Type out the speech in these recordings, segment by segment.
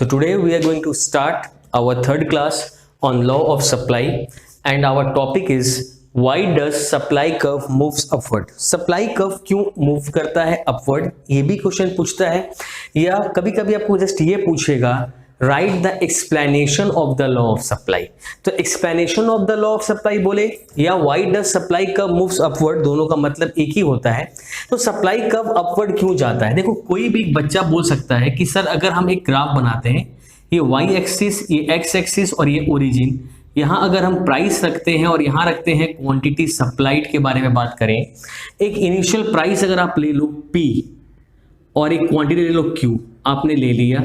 So today we are going to start our third class on law of supply, and our topic is why does supply curve moves upward. Supply curve क्यों move करता है upward, ये भी question पूछता है, या कभी कभी आपको जस्ट ये पूछेगा write the explanation of the law of supply. तो explanation of the law of supply बोले या why does supply curve moves upward, दोनों का मतलब एक ही होता है। तो सप्लाई कर्व अपवर्ड क्यों जाता है? देखो, कोई भी बच्चा बोल सकता है कि सर अगर हम एक ग्राफ बनाते हैं, ये वाई एक्सिस, ये एक्स एक्सिस और ये ओरिजिन, यहाँ अगर हम प्राइस रखते हैं और यहाँ रखते हैं क्वांटिटी सप्लाइड के बारे में बात करें, एक इनिशियल प्राइस अगर आप ले लो P और एक क्वांटिटी ले लो Q, आपने ले लिया,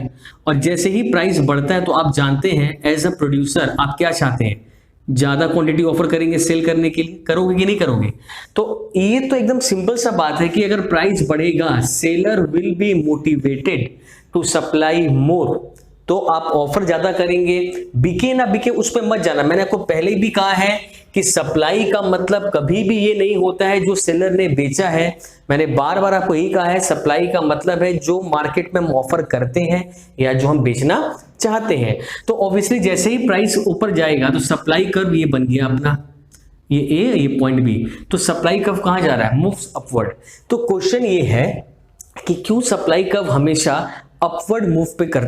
और जैसे ही प्राइस बढ़ता है तो आप जानते हैं एज अ प्रोड्यूसर आप क्या चाहते हैं, ज्यादा क्वांटिटी ऑफर करेंगे सेल करने के लिए, करोगे कि नहीं करोगे? तो ये तो एकदम सिंपल सा बात है कि अगर प्राइस बढ़ेगा seller will be motivated to supply more, तो आप ऑफर ज्यादा करेंगे। बिके ना बिके उस पर मत जाना, मैंने आपको पहले भी कहा है कि सप्लाई का मतलब कभी भी ये नहीं होता है जो सेलर ने बेचा है। मैंने बार बार आपको यही कहा है, सप्लाई का मतलब है जो मार्केट में हम ऑफर करते हैं या जो हम बेचना चाहते हैं। तो ऑब्वियसली जैसे ही प्राइस ऊपर जाएगा तो सप्लाई कर्व ये बन गया अपना, ये ए ये पॉइंट बी, तो सप्लाई कर्व कहां जा रहा है? Moves upward. तो क्वेश्चन ये है कि क्यों सप्लाई कर्व हमेशा अपवर्ड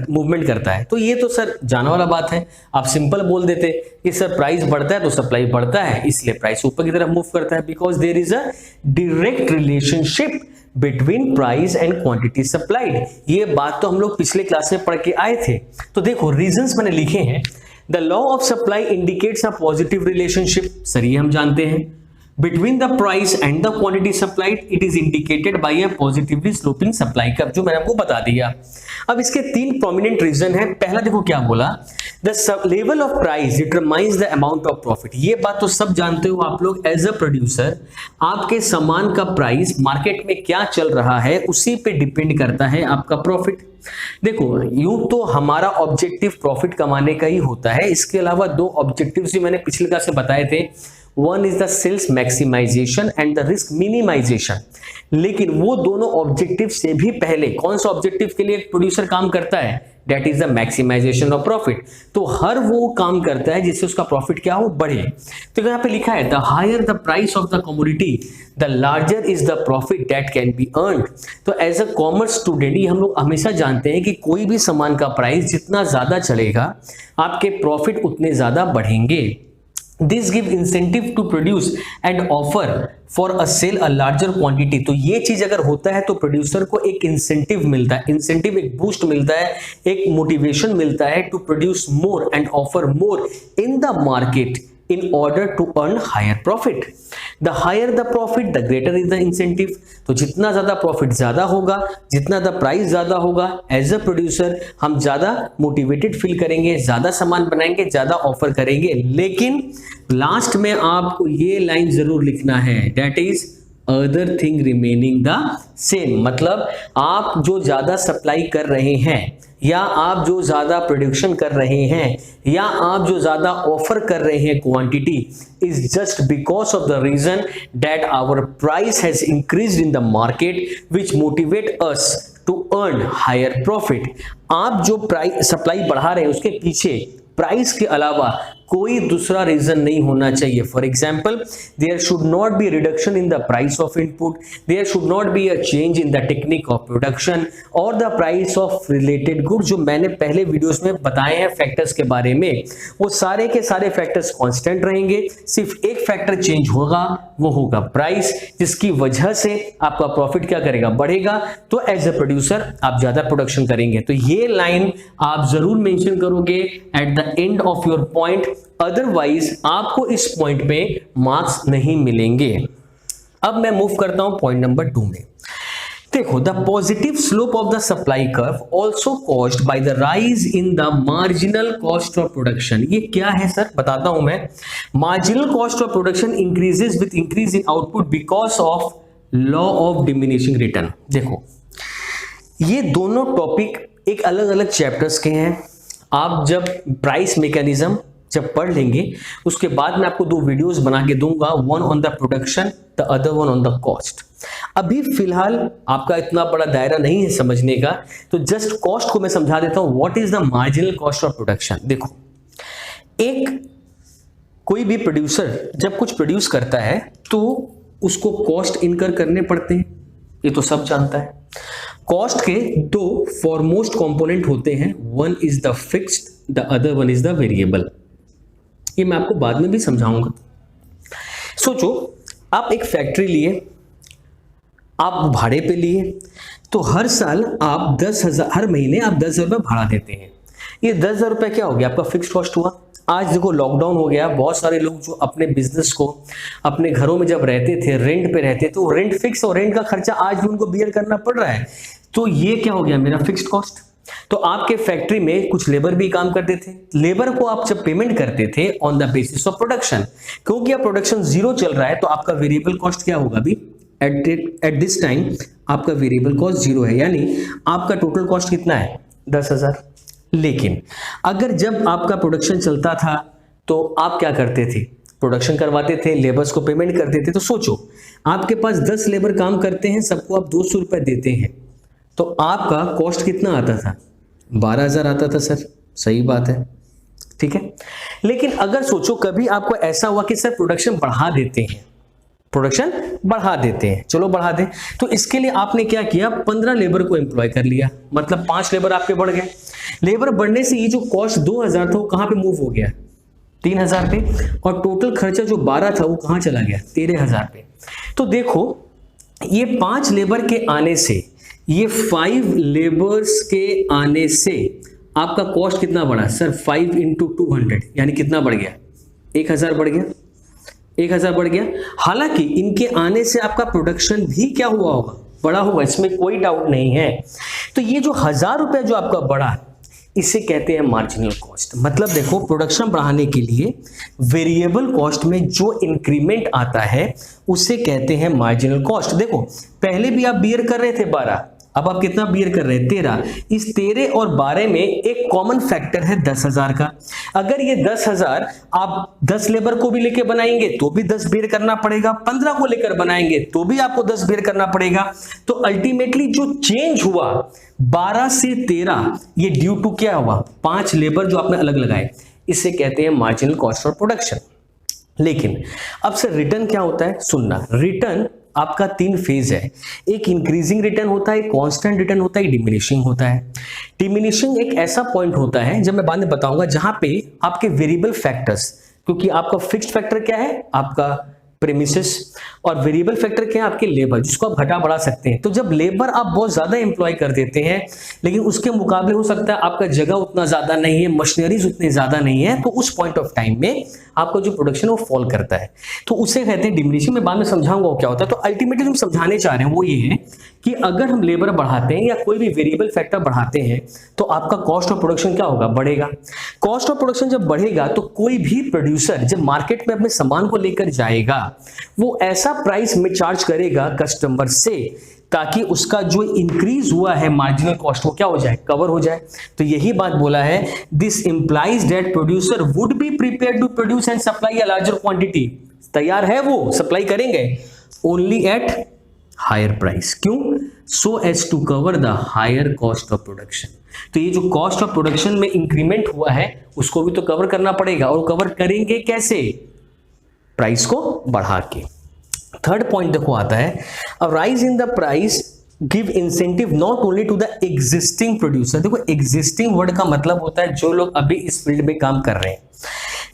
मूवमेंट करता है? तो ये तो सर जानने वाला बात है, आप सिंपल बोल देते कि सर प्राइस बढ़ता है तो सप्लाई बढ़ता है, इसलिए प्राइस ऊपर की तरफ मूव करता है, because there is a direct relationship between price and quantity supplied. ये बात तो हम लोग पिछले क्लास में पढ़ के आए थे। तो देखो रीजंस मैंने लिखे हैं। The law of supply indicates a positive relationship, sir ये हम जानते हैं। Between the price and the quantity supplied, it is indicated by a positively sloping supply curve, जो मैंने आपको बता दिया। अब इसके तीन प्रोमिनेंट रीजन है। पहला देखो क्या बोला, the level of price determines the amount of profit। ये बात तो सब जानते हो आप लोग, एज अ प्रोड्यूसर आपके सामान का प्राइस मार्केट में क्या चल रहा है उसी पे डिपेंड करता है आपका प्रॉफिट। देखो यूं तो हमारा ऑब्जेक्टिव प्रॉफिट कमाने का ही होता है, इसके अलावा दो ऑब्जेक्टिव्स भी मैंने पिछले क्लास में बताए थे, one is the sales maximisation and the risk minimisation. लेकिन वो दोनों ऑब्जेक्टिव से भी पहले कौन सा ऑब्जेक्टिव के लिए प्रोड्यूसर काम करता है? That is the maximisation of profit. तो हर वो काम करता है जिससे उसका प्रॉफिट क्या हो, बढ़े। तो यहाँ पे लिखा है the higher the price of the commodity the larger is the profit that can be earned. तो एज अ कॉमर्स स्टूडेंट हम लोग हमेशा जानते हैं कि कोई भी सामान का प्राइस जितना ज्यादा चलेगा आपके प्रॉफिट उतने ज्यादा बढ़ेंगे। This give incentive to produce and offer for a sell a larger quantity। तो ये चीज अगर होता है तो प्रोड्यूसर को एक इंसेंटिव मिलता है, इंसेंटिव एक बूस्ट मिलता है, एक मोटिवेशन मिलता है to produce more and offer more in the market in order to earn higher profit। The higher the profit, the greater is the incentive। तो जितना ज्यादा प्रॉफिट ज्यादा होगा, जितना द प्राइस ज्यादा होगा, एज अ प्रोड्यूसर हम ज्यादा मोटिवेटेड फील करेंगे, ज्यादा सामान बनाएंगे, ज्यादा ऑफर करेंगे। लेकिन लास्ट में आपको ये लाइन जरूर लिखना है, that is other thing remaining the same. मतलब आप जो ज्यादा सप्लाई कर रहे हैं या आप जो ज्यादा प्रोडक्शन कर रहे हैं या आप जो ज्यादा ऑफर कर रहे हैं quantity is just because of the reason that our price has increased in the market which motivate us to earn higher profit. आप जो प्राइस सप्लाई बढ़ा रहे हैं उसके पीछे प्राइस के अलावा कोई दूसरा रीजन नहीं होना चाहिए। For example, there should not be reduction in the price of input, there should not be a change in the technique of production और the price of related good. जो मैंने पहले वीडियोस में बताए हैं फैक्टर्स के बारे में, वो सारे के सारे फैक्टर्स कांस्टेंट रहेंगे, सिर्फ एक फैक्टर चेंज होगा, वो होगा प्राइस, जिसकी वजह से आपका प्रॉफिट क्या करेगा, बढ़ेगा। तो एज अ प्रोड्यूसर आप ज्यादा प्रोडक्शन करेंगे। तो ये लाइन आप जरूर मेंशन करोगे at the end of your point, otherwise आपको इस पॉइंट पे मार्क्स नहीं मिलेंगे। अब मैं मूव करता हूं पॉइंट नंबर 2 में। देखो, the positive slope of the supply curve also caused by the rise in the marginal cost of production. ये क्या है सर, बताता हूं मैं। Marginal cost of production increases with increase in output because of law of diminishing return. देखो, ये दोनों topic एक अलग अलग चैप्टर्स के हैं। आप जब प्राइस मैकेनिज्म जब पढ़ लेंगे उसके बाद मैं आपको दो वीडियोस बना के दूंगा, one on the production, the other one on the cost. अभी फिलहाल आपका इतना बड़ा दायरा नहीं है समझने का, तो जस्ट कॉस्ट को मैं समझा देता हूं। What is the marginal cost of production. देखो, एक कोई भी प्रोड्यूसर जब कुछ प्रोड्यूस करता है तो उसको कॉस्ट इनकर करने पड़ते हैं, ये तो सब जानता है। कॉस्ट के दो फॉरमोस्ट कंपोनेंट होते हैं, one is the fixed, the other one is the variable. ये मैं आपको बाद में भी समझाऊंगा। सोचो, आप एक फैक्ट्री लिए, आप भाड़े पे लिए, तो हर साल आप 10,000, हर महीने आप 10,000 रुपये भाड़ा देते हैं। ये 10,000 रुपये क्या हो गया? आपका फिक्स्ड कॉस्ट हुआ। आज देखो लॉकडाउन हो गया, बहुत सारे लोग जो अपने बिजनेस को अपने घरों में जब रहते थे, रेंट पे रहते, तो रेंट फिक्स और रेंट का खर्चा आज भी उनको बियर करना पड़ रहा है। तो ये क्या हो गया? मेरा फिक्स्ड कॉस्ट। तो आपके फैक्ट्री में कुछ लेबर भी काम करते थे, लेबर को आप जब पेमेंट करते थे on the basis of production, क्योंकि अब प्रोडक्शन जीरो चल रहा है तो आपका वेरिएबल कॉस्ट क्या होगा? अभी एट दिस टाइम आपका वेरिएबल कॉस्ट जीरो है, यानी आपका टोटल कॉस्ट कितना है? 10,000। लेकिन अगर जब आपका प्रोडक्शन चलता था तो आप क्या करते थे? प्रोडक्शन करवाते थे, लेबर्स को पेमेंट करते थे। तो सोचो, आपके पास 10 लेबर काम करते हैं, सबको आप 200 रुपए देते हैं, तो आपका कॉस्ट कितना आता था? 12,000 आता था सर। सही बात है, ठीक है। लेकिन अगर सोचो कभी आपको ऐसा हुआ कि सर प्रोडक्शन बढ़ा देते हैं, प्रोडक्शन बढ़ा देते हैं, चलो बढ़ा दें, तो इसके लिए आपने क्या किया? 15 लेबर को एम्प्लॉय कर लिया, मतलब 5 लेबर आपके बढ़ गए। लेबर बढ़ने से ये जो कॉस्ट 2,000 था वो कहां पे मूव हो गया? 3,000 पे। और टोटल खर्चा जो 12 था वो कहां चला गया? 13,000 पे। तो देखो, ये 5 लेबर के आने से, ये 5 लेबर्स के आने से आपका कॉस्ट कितना बढ़ा? सर 5 × 200, यानी कितना बढ़ गया? 1,000 बढ़ गया। 1,000 बढ़ गया। हालांकि इनके आने से आपका प्रोडक्शन भी क्या हुआ होगा? बड़ा हुआ, इसमें कोई डाउट नहीं है। तो ये जो 1,000 रुपए जो आपका बढ़ा, इसे कहते हैं मार्जिनल कॉस्ट। मतलब देखो, प्रोडक्शन बढ़ाने के लिए वेरिएबल कॉस्ट में जो इंक्रीमेंट आता है उसे कहते हैं मार्जिनल कॉस्ट। देखो, पहले भी आप बियर कर रहे थे 12, अब आप कितना बियर कर रहे हैं? 13। इस 13 और 12 में एक कॉमन फैक्टर है 10,000 का। अगर ये 10,000 आप 10 लेबर को भी लेके बनाएंगे तो भी 10 बियर करना पड़ेगा, 15 को लेकर बनाएंगे तो भी आपको 10 बियर करना पड़ेगा। तो अल्टीमेटली जो चेंज हुआ 12 से 13, ये ड्यू टू क्या हुआ? 5 लेबर जो आपने अलग लगाए, इसे कहते हैं मार्जिनल कॉस्ट ऑफ प्रोडक्शन। लेकिन अब से रिटर्न क्या होता है? सुनना, रिटर्न आपका 3 फेज है। एक इंक्रीजिंग रिटर्न होता है, एक कांस्टेंट रिटर्न होता है, एक डिमिनिशिंग होता है। डिमिनिशिंग एक ऐसा पॉइंट होता है, जब मैं बाद में बताऊंगा, जहां पे आपके वेरिएबल फैक्टर्स, क्योंकि आपका फिक्स्ड फैक्टर क्या है? आपका प्रेमिसेस, और वेरिएबल फैक्टर क्या है? आपके लेबर, जिसको आप घटा बढ़ा सकते हैं। तो जब लेबर आप बहुत ज्यादा एम्प्लॉय कर देते हैं, लेकिन उसके मुकाबले हो सकता है आपका जगह उतना ज्यादा नहीं है, मशीनरीज उतनी ज्यादा नहीं है, तो उस पॉइंट ऑफ टाइम में आपका जो प्रोडक्शन वो फॉल करता है, तो उसे कहते हैं डिमिनिशिंग। में बाद में समझाऊंगा वो क्या होता है। तो अल्टीमेटली हम समझाने चाह रहे हैं वो ये है कि अगर हम लेबर बढ़ाते हैं या कोई भी वेरिएबल फैक्टर बढ़ाते हैं तो आपका कॉस्ट ऑफ प्रोडक्शन क्या होगा? बढ़ेगा। कॉस्ट ऑफ प्रोडक्शन जब बढ़ेगा तो कोई भी प्रोड्यूसर जब मार्केट में अपने सामान को लेकर जाएगा, वो ऐसा प्राइस में चार्ज करेगा कस्टमर से ताकि उसका जो इंक्रीज हुआ है मार्जिनल कॉस्ट वो क्या हो जाए? कवर हो जाए। तो यही बात बोला है, this implies that producer would be prepared to produce and supply a larger quantity. तैयार है वो, सप्लाई करेंगे, ओनली एट हायर प्राइस। क्यों? So as to cover the higher cost of production. तो ये जो कॉस्ट ऑफ प्रोडक्शन में increment हुआ है उसको भी तो कवर करना पड़ेगा, और कवर करेंगे कैसे? प्राइस को बढ़ा के। थर्ड पॉइंट देखो आता है, a rise in the price give incentive not only to the existing producer. देखो, एग्जिस्टिंग वर्ड का मतलब होता है जो लोग अभी इस फील्ड में काम कर रहे हैं।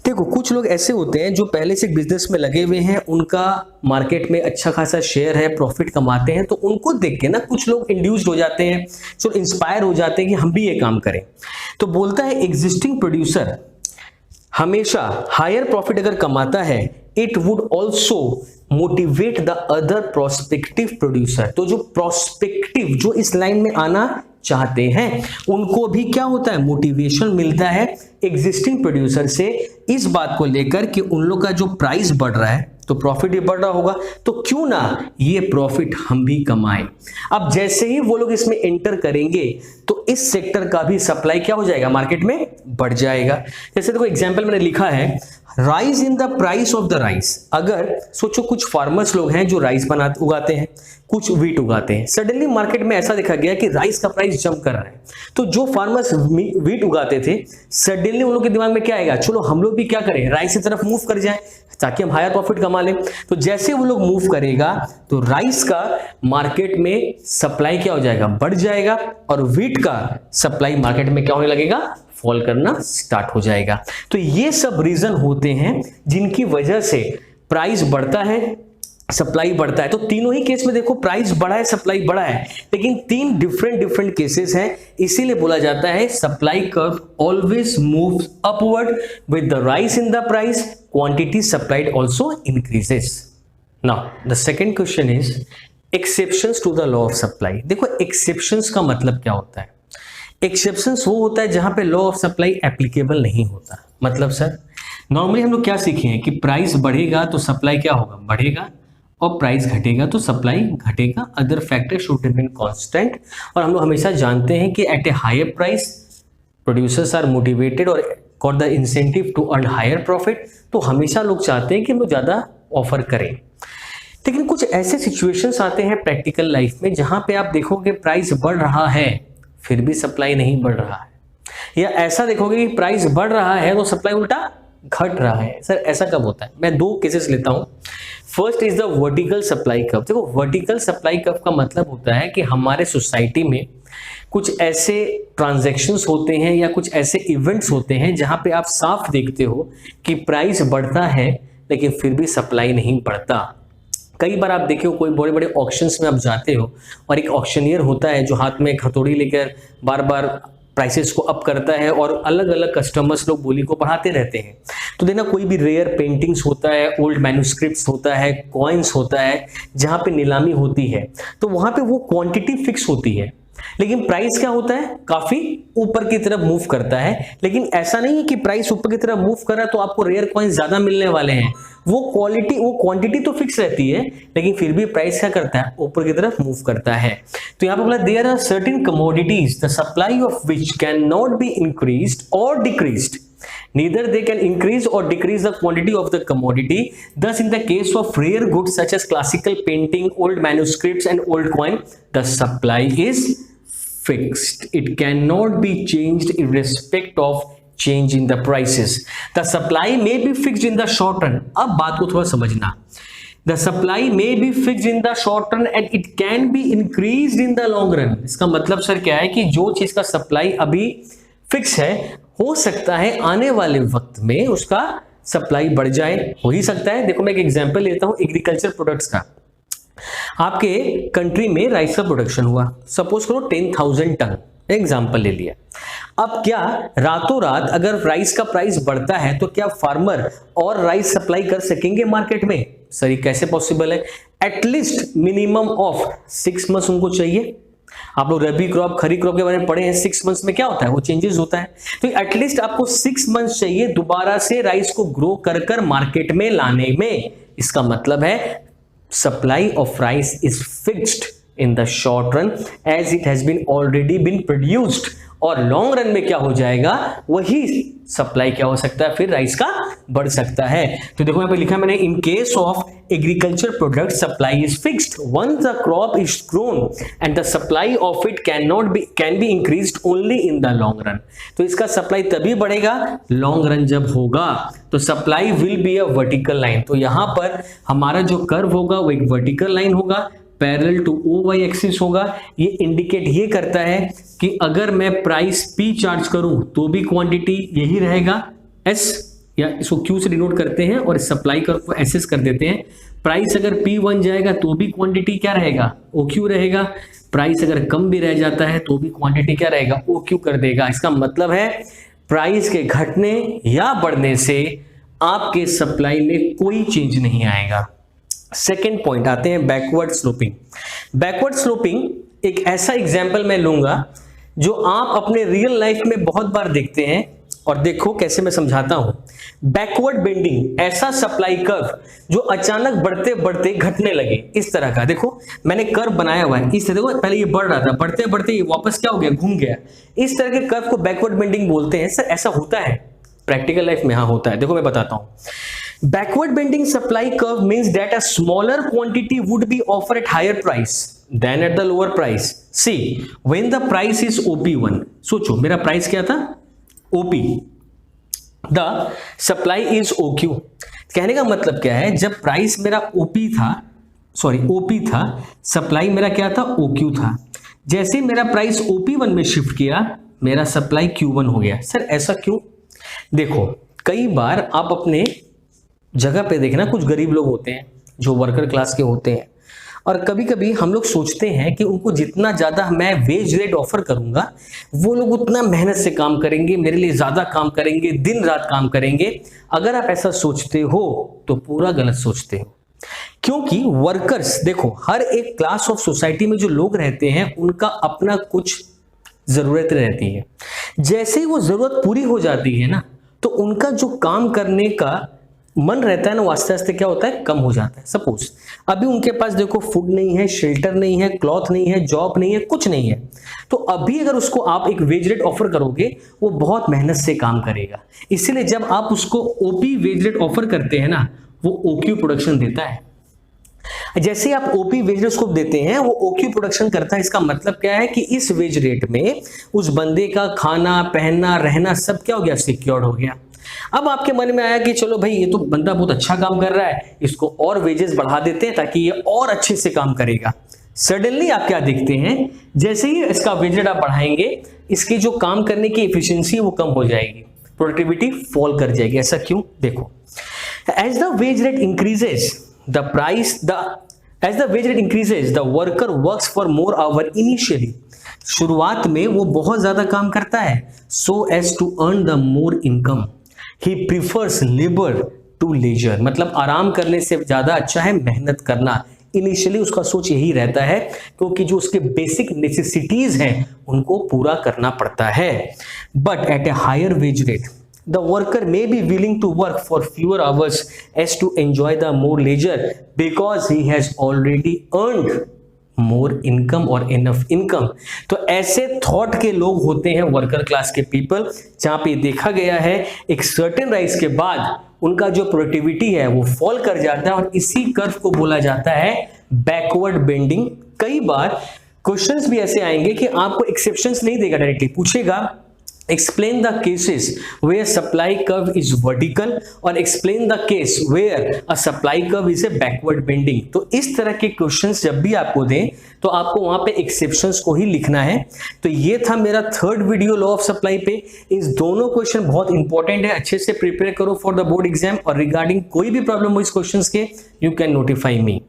देखो, कुछ लोग ऐसे होते हैं जो पहले से बिजनेस में लगे हुए हैं, उनका मार्केट में अच्छा खासा शेयर है, प्रॉफिट कमाते हैं, तो उनको देख के ना कुछ लोग इंड्यूस्ड हो जाते हैं, जो इंस्पायर हो जाते हैं कि हम भी ये काम करें। तो बोलता है एग्जिस्टिंग प्रोड्यूसर हमेशा हायर प्रॉफिट अगर कमाता है, it would also motivate the other prospective producer. तो जो प्रोस्पेक्टिव, जो इस लाइन में आना चाहते हैं, उनको भी क्या होता है? मोटिवेशन मिलता है एग्जिस्टिंग प्रोड्यूसर से इस बात को लेकर कि उन लोग का जो प्राइस बढ़ रहा है तो प्रॉफिट भी बढ़ रहा होगा, तो क्यों ना ये प्रॉफिट हम भी कमाएं। अब जैसे ही वो लोग इसमें एंटर करेंगे तो इस सेक्टर का भी सप्लाई क्या हो जाएगा? मार्केट में बढ़ जाएगा। जैसे देखो एग्जांपल मैंने लिखा है, rise in the price of the rice. अगर सोचो कुछ फार्मर्स लोग हैं जो राइस उगाते हैं, कुछ वीट उगाते हैं, सडनली मार्केट में ऐसा देखा गया कि राइस का प्राइस जंप कर रहा है, तो जो फार्मर्स वीट उगाते थे सडनली उन लोग के दिमाग में क्या आएगा, चलो हम लोग भी क्या करें, राइस की तरफ मूव कर जाएं ताकि हम हायर प्रॉफिट कमा लें। तो जैसे वो लोग मूव करेगा तो राइस का मार्केट में सप्लाई क्या हो जाएगा, बढ़ जाएगा, और वीट का सप्लाई मार्केट में क्या होने लगेगा, फॉल करना स्टार्ट हो जाएगा। तो ये सब रीजन होते हैं जिनकी वजह से प्राइस बढ़ता है, सप्लाई बढ़ता है। तो तीनों ही केस में देखो प्राइस बढ़ा है, सप्लाई बढ़ा है, लेकिन तीन डिफरेंट केसेस हैं, इसीलिए बोला जाता है supply curve always moves upward with the rise in the price, quantity supplied also increases. Now the second question is exceptions to the law of supply. देखो एक्सेप्शंस का मतलब क्या होता है, एक्सेप्शंस वो होता है जहां पे लॉ ऑफ सप्लाई एप्लीकेबल नहीं होता। मतलब सर नॉर्मली हम लोग क्या सीखे हैं कि प्राइस बढ़ेगा तो सप्लाई क्या होगा, बढ़ेगा, और प्राइस घटेगा तो सप्लाई घटेगा, other factor should remain constant. और हम लोग हमेशा जानते हैं कि at a higher price producers are motivated और got the incentive to earn higher profit. तो हमेशा लोग चाहते हैं कि हम लोग ज्यादा ऑफर करें, लेकिन कुछ ऐसे सिचुएशंस आते हैं प्रैक्टिकल लाइफ में जहां पे आप देखोगे प्राइस बढ़ रहा है फिर भी सप्लाई नहीं बढ़ रहा है, या ऐसा देखोगे कि प्राइस बढ़ रहा है तो सप्लाई उल्टा घट रहा है। सर ऐसा कब होता है, मैं दो केसेस लेता हूं। First is the vertical supply curve. देखो वर्टिकल सप्लाई कर्व का मतलब होता है कि हमारे सोसाइटी में कुछ ऐसे ट्रांजैक्शंस होते हैं या कुछ ऐसे इवेंट्स होते हैं जहां पे आप साफ देखते हो कि प्राइस बढ़ता है लेकिन फिर भी सप्लाई नहीं बढ़ता। कई बार आप देखे हो कोई बड़े बड़े ऑक्शंस में आप जाते हो और एक ऑक्शनियर होता है जो हाथ में एक हथौड़ी लेकर बार बार प्राइसेस को अप करता है और अलग अलग कस्टमर्स लोग बोली को बढ़ाते रहते हैं। तो देखना कोई भी रेयर पेंटिंग्स होता है, ओल्ड मैन्युस्क्रिप्ट्स होता है, कॉइन्स होता है, जहां पे नीलामी होती है तो वहां पे वो क्वांटिटी फिक्स होती है, लेकिन प्राइस क्या होता है, काफी ऊपर की तरफ मूव करता है। लेकिन ऐसा नहीं है कि प्राइस ऊपर की तरफ मूव कर रहा तो आपको रेयर कॉइन्स ज्यादा मिलने वाले हैं, वो क्वांटिटी तो फिक्स रहती है, लेकिन फिर भी प्राइस क्या करता है, ऊपर की तरफ मूव करता है। तो यहां पर बोला there are certain commodities the supply of which can not be increased और decreased, neither they can increase or decrease the quantity of the commodity. Thus in the case of rare goods such as classical painting, old manuscripts and old coin, the supply is fixed. It cannot be changed in respect of change in the prices. The supply may be fixed in the short run. अब बात को थोड़ा समझना, the supply may be fixed in the short run and it can be increased in the long run. इसका मतलब sir क्या है कि जो चीज का सप्लाई अभी फिक्स है, हो सकता है आने वाले वक्त में उसका सप्लाई बढ़ जाए, हो ही सकता है। देखो मैं एक एग्जांपल लेता हूं एग्रीकल्चर प्रोडक्ट्स का। आपके कंट्री में राइस का प्रोडक्शन हुआ, सपोज करो 10,000 टन, एग्जांपल ले लिया। अब क्या रातों रात अगर राइस का प्राइस बढ़ता है तो क्या फार्मर और राइस सप्लाई कर सकेंगे मार्केट में? सर ये कैसे पॉसिबल है? एटलीस्ट मिनिमम ऑफ 6 मंथ्स उनको चाहिए। आप लोग रबी क्रॉप खरीफ क्रॉप के बारे में पढ़े हैं, 6 मंथ्स में क्या होता है, वो चेंजेस होता है। तो एटलीस्ट आपको 6 मंथ्स चाहिए दोबारा से राइस को ग्रो कर मार्केट में लाने में। इसका मतलब है supply of rice is fixed in the short run as it has been already been produced, और लॉन्ग रन में क्या हो जाएगा, वही सप्लाई क्या हो सकता है, फिर राइस का बढ़ सकता है। तो देखो यहाँ पे लिखा मैंने in case of agriculture product supply is fixed once the crop is grown and the supply of it can be increased only in the long run. तो इसका सप्लाई तभी बढ़ेगा लॉन्ग रन जब होगा। तो supply will be a vertical line. तो यहां पर हमारा जो कर्व होगा वो एक वर्टिकल लाइन होगा, पैरेलल टू OY एक्सिस होगा। ये इंडिकेट ये करता है कि अगर मैं प्राइस P चार्ज करूं तो भी क्वांटिटी यही रहेगा S, या इसको Q से डिनोट करते हैं और सप्लाई कर्व को SS कर देते हैं। प्राइस अगर P1 जाएगा तो भी क्वांटिटी क्या रहेगा, OQ रहेगा। प्राइस अगर कम भी रह जाता है तो भी क्वांटिटी क्या रहेगा, OQ कर देगा। इसका मतलब है प्राइस के घटने या बढ़ने से आपके सप्लाई में कोई चेंज नहीं आएगा। सेकेंड पॉइंट आते हैं बैकवर्ड स्लोपिंग। बैकवर्ड स्लोपिंग एक ऐसा एग्जाम्पल मैं लूंगा जो आप अपने रियल लाइफ में बहुत बार देखते हैं, और देखो कैसे मैं समझाता हूं। बैकवर्ड बेंडिंग ऐसा सप्लाई कर्व जो अचानक बढ़ते बढ़ते घटने लगे, इस तरह का। देखो मैंने कर्व बनाया हुआ है, इस तरह देखो, पहले ये बढ़ रहा था, बढ़ते बढ़ते ये वापस क्या हो गया, घूम गया। इस तरह के कर्व को बैकवर्ड बेंडिंग बोलते हैं। सर ऐसा होता है? प्रैक्टिकल लाइफ में हाँ होता है, देखो मैं बताता हूं। Backward bending supply curve means that a smaller quantity would be offer at higher price than at the lower price. See when the price is OP1, सोचो मेरा प्राइस क्या था OP, the supply is OQ। कहने का मतलब क्या है, जब प्राइस मेरा OP था, सप्लाई मेरा क्या था OQ था। जैसे मेरा प्राइस OP1 में शिफ्ट किया, मेरा सप्लाई Q1 हो गया। सर ऐसा क्यों? देखो कई बार आप अपने जगह पे देखना, कुछ गरीब लोग होते हैं जो वर्कर क्लास के होते हैं, और कभी कभी हम लोग सोचते हैं कि उनको जितना ज़्यादा मैं वेज रेट ऑफर करूंगा वो लोग उतना मेहनत से काम करेंगे, मेरे लिए ज़्यादा काम करेंगे, दिन रात काम करेंगे। अगर आप ऐसा सोचते हो तो पूरा गलत सोचते हो, क्योंकि वर्कर्स, देखो हर एक क्लास ऑफ सोसाइटी में जो लोग रहते हैं उनका अपना कुछ जरूरत रहती है। जैसे ही वो जरूरत पूरी हो जाती है ना, तो उनका जो काम करने का मन रहता है ना, वो आस्ते आस्ते क्या होता है, कम हो जाता है। सपोज अभी उनके पास देखो फूड नहीं है, शेल्टर नहीं है, क्लॉथ नहीं है, जॉब नहीं है, कुछ नहीं है, तो अभी अगर उसको आप एक वेज रेट ऑफर करोगे वो बहुत मेहनत से काम करेगा। इसीलिए जब आप उसको OP वेज रेट ऑफर करते हैं ना, वो OQ प्रोडक्शन देता है। जैसे आप OP वेज रेट उसको देते हैं, वो OQ प्रोडक्शन करता है। इसका मतलब क्या है कि इस वेज रेट में उस बंदे का खाना पहनना रहना सब क्या हो गया, सिक्योर्ड हो गया। अब आपके मन में आया कि चलो भाई ये तो बंदा बहुत अच्छा काम कर रहा है, इसको और वेजेस बढ़ा देते हैं ताकि ये और अच्छे से काम करेगा। सडनली आप क्या देखते हैं, जैसे ही इसका वेज रेट आप बढ़ाएंगे, इसकी जो काम करने की एफिशिएंसी वो कम हो जाएगी, प्रोडक्टिविटी फॉल कर जाएगी। ऐसा क्यों? देखो as the wage rate increases the worker works for more hour initially. शुरुआत में वो बहुत ज्यादा काम करता है, so as to earn the more income he prefers labour to leisure. मतलब आराम करने से ज्यादा अच्छा है मेहनत करना। इनिशियली उसका सोच यही रहता है, क्योंकि जो उसके बेसिक नेसेसिटीज हैं उनको पूरा करना पड़ता है। But at a higher wage rate the worker may be willing to work for fewer hours as to enjoy the more leisure because he has already earned more income or enough income। तो ऐसे thought के लोग होते हैं worker class के people, जहां पे देखा गया है एक सर्टेन राइज के बाद उनका जो प्रोडक्टिविटी है वो फॉल कर जाता है, और इसी कर्व को बोला जाता है बैकवर्ड बेंडिंग। कई बार क्वेश्चंस भी ऐसे आएंगे कि आपको एक्सेप्शंस नहीं देगा, डायरेक्टली पूछेगा explain the cases where supply curve is vertical और explain the case where a supply curve is a backward bending। तो इस तरह के क्वेश्चंस जब भी आपको दें तो आपको वहां पे एक्सेप्शंस को ही लिखना है। तो ये था मेरा third video law of supply पे। इस दोनों क्वेश्चन बहुत इंपॉर्टेंट है, अच्छे से प्रिपेयर करो फॉर द बोर्ड एग्जाम, और रिगार्डिंग कोई भी प्रॉब्लम हो इस क्वेश्चंस के, यू कैन नोटिफाई मी।